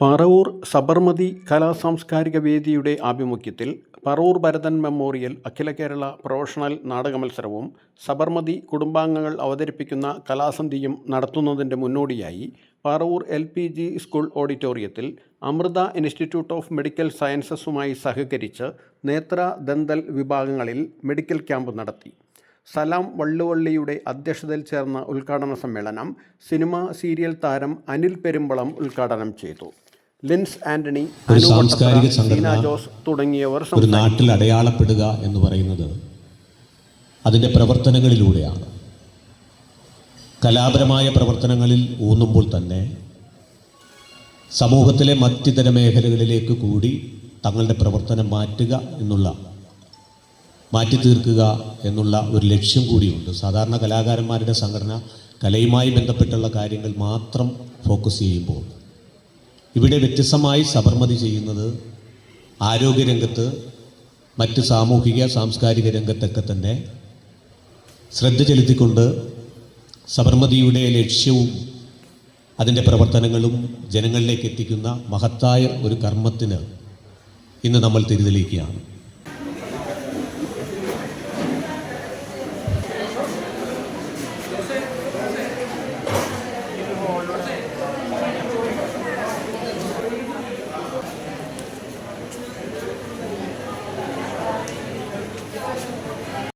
പറവൂർ സബർമതി കലാസാംസ്കാരിക വേദിയുടെ ആഭിമുഖ്യത്തിൽ പറവൂർ ഭരതൻ മെമ്മോറിയൽ അഖില കേരള പ്രൊഫഷണൽ നാടകമത്സരവും സബർമതി കുടുംബാംഗങ്ങൾ അവതരിപ്പിക്കുന്ന കലാസന്ധ്യയും നടത്തുന്നതിൻ്റെ മുന്നോടിയായി പറവൂർ LPG സ്കൂൾ ഓഡിറ്റോറിയത്തിൽ അമൃത ഇൻസ്റ്റിറ്റ്യൂട്ട് ഓഫ് മെഡിക്കൽ സയൻസസുമായി സഹകരിച്ച് നേത്ര ദന്തൽ വിഭാഗങ്ങളിൽ മെഡിക്കൽ ക്യാമ്പ് നടത്തി. സലാം വള്ളുവള്ളിയുടെ അധ്യക്ഷതയിൽ ചേർന്ന ഉദ്ഘാടന സമ്മേളനം സിനിമ സീരിയൽ താരം അനിൽ പെരുമ്പളം ഉദ്ഘാടനം ചെയ്തു. ലിൻസ് ആന്റണി, സാംസ്കാരിക സംഘടന ജോസ് തുടങ്ങിയവർ ഒരു നാട്ടിൽ അടയാളപ്പെടുക എന്ന് പറയുന്നത് അതിൻ്റെ പ്രവർത്തനങ്ങളിലൂടെയാണ്. കലാപരമായ പ്രവർത്തനങ്ങളിൽ ഊന്നുമ്പോൾ തന്നെ സമൂഹത്തിലെ മറ്റിതര മേഖലകളിലേക്ക് കൂടി തങ്ങളുടെ പ്രവർത്തനം മാറ്റി തീർക്കുക എന്നുള്ള ഒരു ലക്ഷ്യം കൂടിയുണ്ട്. സാധാരണ കലാകാരന്മാരുടെ സംഘടന കലയുമായി ബന്ധപ്പെട്ടുള്ള കാര്യങ്ങൾ മാത്രം ഫോക്കസ് ചെയ്യുമ്പോൾ ഇവിടെ വ്യത്യസ്തമായി സബർമതി ചെയ്യുന്നത് ആരോഗ്യരംഗത്ത്, മറ്റ് സാമൂഹിക സാംസ്കാരിക രംഗത്തൊക്കെ തന്നെ ശ്രദ്ധ ചെലുത്തിക്കൊണ്ട് സബർമതിയുടെ ലക്ഷ്യവും അതിൻ്റെ പ്രവർത്തനങ്ങളും ജനങ്ങളിലേക്ക് എത്തിക്കുന്ന മഹത്തായ ഒരു കർമ്മത്തിന് ഇന്ന് നമ്മൾ തിരിതെളിക്കുകയാണ്.